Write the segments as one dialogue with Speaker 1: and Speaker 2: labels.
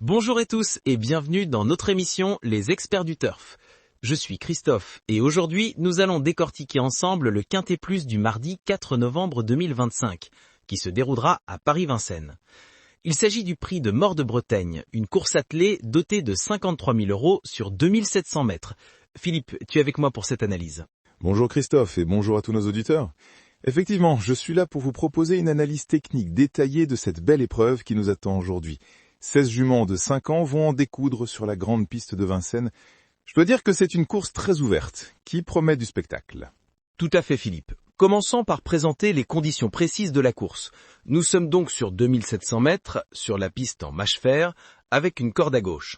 Speaker 1: Bonjour à tous et bienvenue dans notre émission Les Experts du Turf. Je suis Christophe et aujourd'hui nous allons décortiquer ensemble le Quintet Plus du mardi 4 novembre 2025 qui se déroulera à Paris-Vincennes. Il s'agit du prix de Mort de Bretagne, une course attelée dotée de 53 000 € sur 2700 mètres. Philippe, tu es avec moi pour cette analyse.
Speaker 2: Bonjour Christophe et bonjour à tous nos auditeurs. Effectivement, je suis là pour vous proposer une analyse technique détaillée de cette belle épreuve qui nous attend aujourd'hui. 16 juments de 5 ans vont en découdre sur la grande piste de Vincennes. Je dois dire que c'est une course très ouverte, qui promet du spectacle.
Speaker 1: Tout à fait Philippe. Commençons par présenter les conditions précises de la course. Nous sommes donc sur 2700 mètres, sur la piste en mâche-fer, avec une corde à gauche.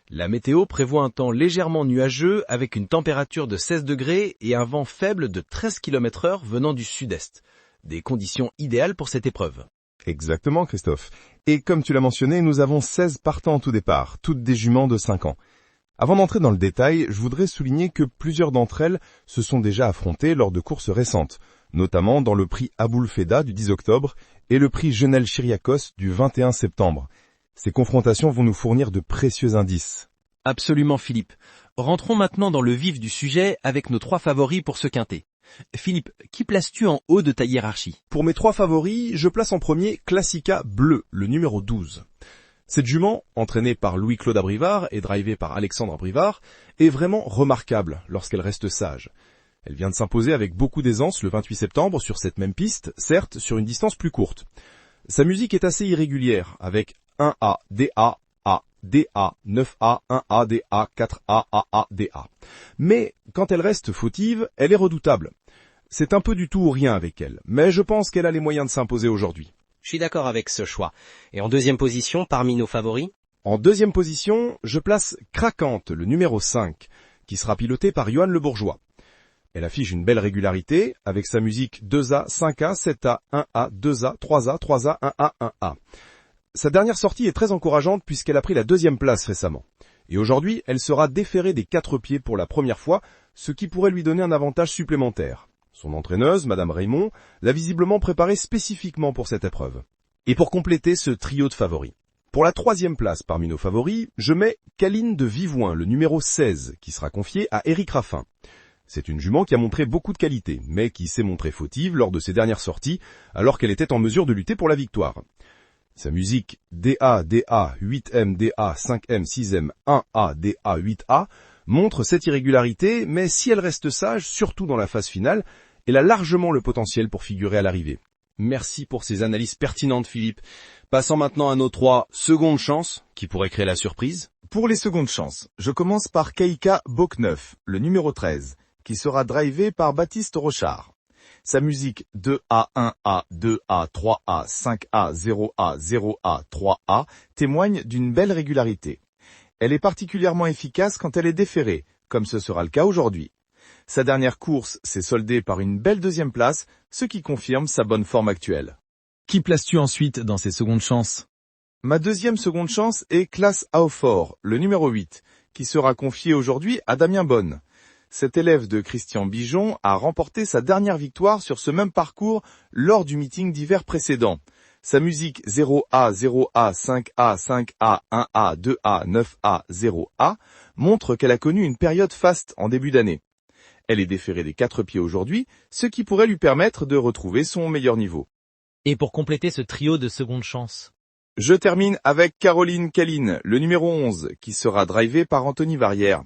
Speaker 1: La météo prévoit un temps légèrement nuageux avec une température de 16 degrés et un vent faible de 13 km/h venant du sud-est. Des conditions idéales pour cette épreuve.
Speaker 2: Exactement Christophe. Et comme tu l'as mentionné, nous avons 16 partantes au départ, toutes des juments de 5 ans. Avant d'entrer dans le détail, je voudrais souligner que plusieurs d'entre elles se sont déjà affrontées lors de courses récentes, notamment dans le prix Aboul Feda du 10 octobre et le prix Genel Chiriakos du 21 septembre. Ces confrontations vont nous fournir de précieux indices.
Speaker 1: Absolument Philippe. Rentrons maintenant dans le vif du sujet avec nos 3 favoris pour ce quintet. Philippe, qui places-tu en haut de ta hiérarchie?
Speaker 3: Pour mes 3 favoris, je place en premier Classica Bleu, le numéro 12. Cette jument, entraînée par Louis-Claude Abrivard et drivée par Alexandre Abrivard, est vraiment remarquable lorsqu'elle reste sage. Elle vient de s'imposer avec beaucoup d'aisance le 28 septembre sur cette même piste, certes sur une distance plus courte. Sa musique est assez irrégulière, avec 1A, DA, A, DA, 9A, 1A, DA, 4A, AA, DA. Mais quand elle reste fautive, elle est redoutable. C'est un peu du tout ou rien avec elle, mais je pense qu'elle a les moyens de s'imposer aujourd'hui.
Speaker 4: Je suis d'accord avec ce choix. Et en deuxième position, parmi nos favoris?
Speaker 3: En deuxième position, je place Craquante, le numéro 5, qui sera piloté par Johan Le Bourgeois. Elle affiche une belle régularité, avec sa musique 2A, 5A, 7A, 1A, 2A, 3A, 3A, 1A, 1A. Sa dernière sortie est très encourageante puisqu'elle a pris la 2e place récemment. Et aujourd'hui, elle sera déférée des 4 pieds pour la première fois, ce qui pourrait lui donner un avantage supplémentaire. Son entraîneuse, Madame Raymond, l'a visiblement préparée spécifiquement pour cette épreuve. Et pour compléter ce trio de favoris. Pour la 3e place parmi nos favoris, je mets Caline de Vivouin, le numéro 16, qui sera confié à Éric Raffin. C'est une jument qui a montré beaucoup de qualité, mais qui s'est montrée fautive lors de ses dernières sorties, alors qu'elle était en mesure de lutter pour la victoire. Sa musique DA, DA, 8M, DA, 5M, 6M, 1A, DA, 8A montre cette irrégularité, mais si elle reste sage, surtout dans la phase finale, elle a largement le potentiel pour figurer à l'arrivée.
Speaker 1: Merci pour ces analyses pertinentes Philippe. Passons maintenant à nos 3 secondes chances qui pourraient créer la surprise.
Speaker 5: Pour les secondes chances, je commence par Keika Bokneuf, le numéro 13, qui sera drivé par Baptiste Rochard. Sa musique 2A, 1A, 2A, 3A, 5A, 0A, 0A, 3A témoigne d'une belle régularité. Elle est particulièrement efficace quand elle est déférée, comme ce sera le cas aujourd'hui. Sa dernière course s'est soldée par une belle 2e place, ce qui confirme sa bonne forme actuelle.
Speaker 1: Qui places-tu ensuite dans ces secondes chances?
Speaker 5: Ma 2e seconde chance est Classe Hautfort, le numéro 8, qui sera confié aujourd'hui à Damien Bonne. Cet élève de Christian Bijon a remporté sa dernière victoire sur ce même parcours lors du meeting d'hiver précédent. Sa musique 0A, 0A, 5A, 5A, 1A, 2A, 9A, 0A montre qu'elle a connu une période faste en début d'année. Elle est déférée des 4 pieds aujourd'hui, ce qui pourrait lui permettre de retrouver son meilleur niveau.
Speaker 4: Et pour compléter ce trio de seconde chance?
Speaker 5: Je termine avec Caroline Caline, le numéro 11, qui sera drivé par Anthony Varrière.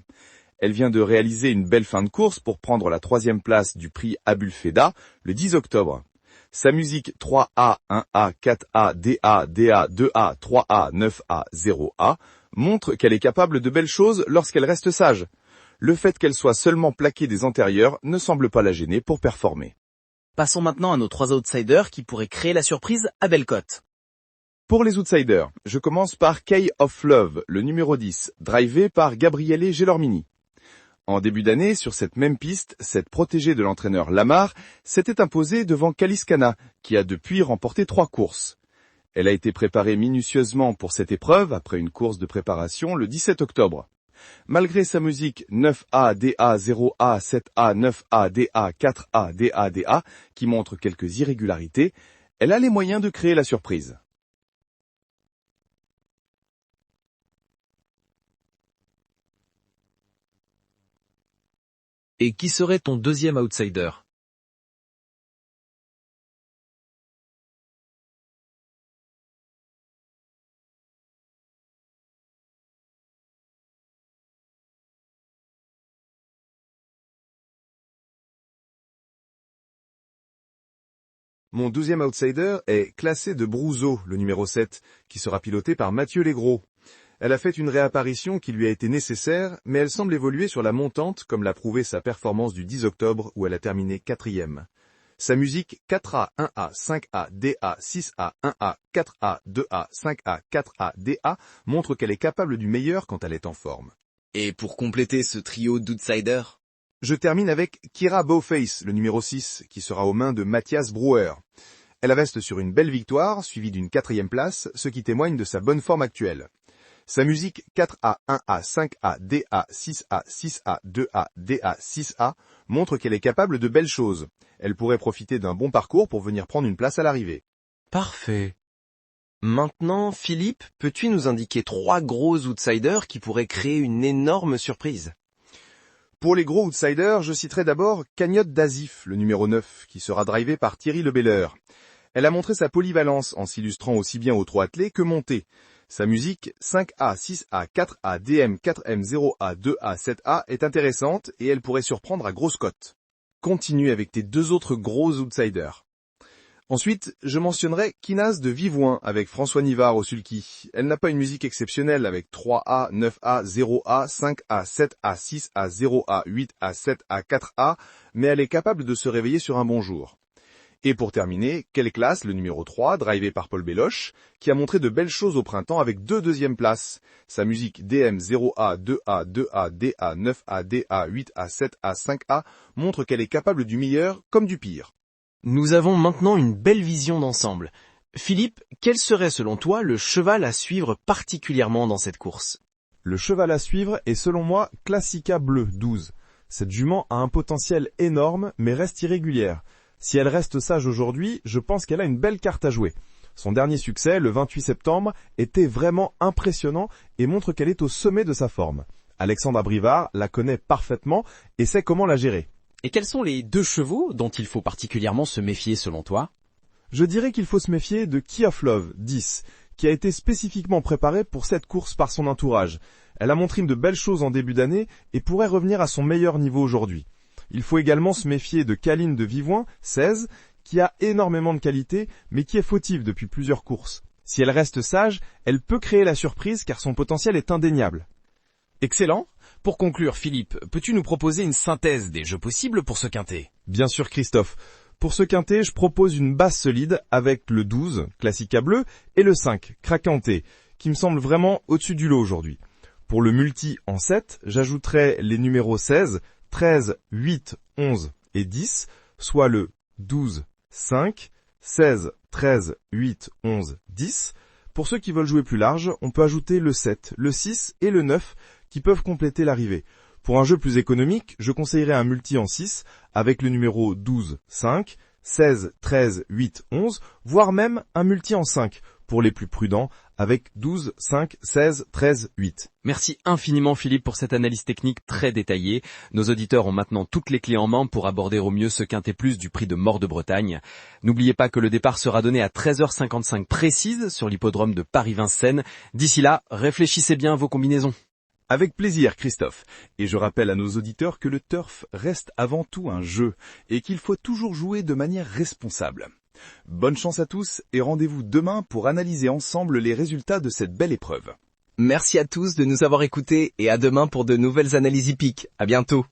Speaker 5: Elle vient de réaliser une belle fin de course pour prendre la 3e place du prix Aboul Feda le 10 octobre. Sa musique 3A, 1A, 4A, DA, DA, 2A, 3A, 9A, 0A montre qu'elle est capable de belles choses lorsqu'elle reste sage. Le fait qu'elle soit seulement plaquée des antérieurs ne semble pas la gêner pour performer.
Speaker 4: Passons maintenant à nos 3 outsiders qui pourraient créer la surprise à belle cote.
Speaker 5: Pour les outsiders, je commence par Key of Love, le numéro 10, drivé par Gabriele Gelormini. En début d'année, sur cette même piste, cette protégée de l'entraîneur Lamar s'était imposée devant Kaliskana, qui a depuis remporté 3 courses. Elle a été préparée minutieusement pour cette épreuve après une course de préparation le 17 octobre. Malgré sa musique 9A, DA, 0A, 7A, 9A, DA, 4A, DA, DA, qui montre quelques irrégularités, elle a les moyens de créer la surprise.
Speaker 6: Et qui serait ton deuxième outsider?
Speaker 3: Mon 12e outsider est Classé de Brouzeau, le numéro 7, qui sera piloté par Mathieu Legros. Elle a fait une réapparition qui lui a été nécessaire, mais elle semble évoluer sur la montante, comme l'a prouvé sa performance du 10 octobre où elle a terminé 4e. Sa musique 4A, 1A, 5A, DA, 6A, 1A, 4A, 2A, 5A, 4A, DA montre qu'elle est capable du meilleur quand elle est en forme.
Speaker 4: Et pour compléter ce trio d'outsiders?
Speaker 3: Je termine avec Kira Bowface, le numéro 6, qui sera aux mains de Mathias Brouwer. Elle reste sur une belle victoire, suivie d'une 4e place, ce qui témoigne de sa bonne forme actuelle. Sa musique 4A, 1A, 5A, DA, 6A, 6A, 2A, DA, 6A montre qu'elle est capable de belles choses. Elle pourrait profiter d'un bon parcours pour venir prendre une place à l'arrivée.
Speaker 7: Parfait. Maintenant, Philippe, peux-tu nous indiquer 3 gros outsiders qui pourraient créer une énorme surprise?
Speaker 3: Pour les gros outsiders, je citerai d'abord Cagnotte d'Azif, le numéro 9, qui sera drivé par Thierry Lebeller. Elle a montré sa polyvalence en s'illustrant aussi bien au trot attelé que monté. Sa musique 5A, 6A, 4A, DM, 4M, 0A, 2A, 7A est intéressante et elle pourrait surprendre à grosse cote. Continue avec tes 2 autres gros outsiders. Ensuite, je mentionnerai Kinaz de Vivouin avec François Nivard au sulky. Elle n'a pas une musique exceptionnelle avec 3A, 9A, 0A, 5A, 7A, 6A, 0A, 8A, 7A, 4A, mais elle est capable de se réveiller sur un bon jour. Et pour terminer, Quelle classe, le numéro 3, drivé par Paul Béloche, qui a montré de belles choses au printemps avec 2 deuxièmes places. Sa musique DM 0A, 2A, 2A, DA, 9A, DA, 8A, 7A, 5A montre qu'elle est capable du meilleur comme du pire.
Speaker 7: Nous avons maintenant une belle vision d'ensemble. Philippe, quel serait selon toi le cheval à suivre particulièrement dans cette course?
Speaker 2: Le cheval à suivre est selon moi Classica Bleu 12. Cette jument a un potentiel énorme mais reste irrégulière. Si elle reste sage aujourd'hui, je pense qu'elle a une belle carte à jouer. Son dernier succès, le 28 septembre, était vraiment impressionnant et montre qu'elle est au sommet de sa forme. Alexandre Abrivard la connaît parfaitement et sait comment la gérer.
Speaker 1: Et quels sont les 2 chevaux dont il faut particulièrement se méfier selon toi?
Speaker 2: Je dirais qu'il faut se méfier de Key of Love 10, qui a été spécifiquement préparée pour cette course par son entourage. Elle a montré de belles choses en début d'année et pourrait revenir à son meilleur niveau aujourd'hui. Il faut également se méfier de Caline de Vivouin 16, qui a énormément de qualité, mais qui est fautive depuis plusieurs courses. Si elle reste sage, elle peut créer la surprise car son potentiel est indéniable.
Speaker 1: Excellent. Pour conclure, Philippe, peux-tu nous proposer une synthèse des jeux possibles pour ce quintet?
Speaker 2: Bien sûr, Christophe. Pour ce quintet, je propose une base solide avec le 12, Classica Bleu, et le 5, Craquanté, qui me semble vraiment au-dessus du lot aujourd'hui. Pour le multi en 7, j'ajouterai les numéros 16, 13, 8, 11 et 10, soit le 12, 5, 16, 13, 8, 11, 10. Pour ceux qui veulent jouer plus large, on peut ajouter le 7, le 6 et le 9 qui peuvent compléter l'arrivée. Pour un jeu plus économique, je conseillerais un multi en 6 avec le numéro 12, 5, 16, 13, 8, 11, voire même un multi en 5 pour les plus prudents avec 12, 5, 16, 13, 8.
Speaker 1: Merci infiniment Philippe pour cette analyse technique très détaillée. Nos auditeurs ont maintenant toutes les clés en main pour aborder au mieux ce quintet plus du prix de Mort de Bretagne. N'oubliez pas que le départ sera donné à 13h55 précise sur l'hippodrome de Paris-Vincennes. D'ici là, réfléchissez bien à vos combinaisons.
Speaker 5: Avec plaisir, Christophe. Et je rappelle à nos auditeurs que le turf reste avant tout un jeu et qu'il faut toujours jouer de manière responsable. Bonne chance à tous et rendez-vous demain pour analyser ensemble les résultats de cette belle épreuve.
Speaker 4: Merci à tous de nous avoir écoutés et à demain pour de nouvelles analyses hippiques. À bientôt.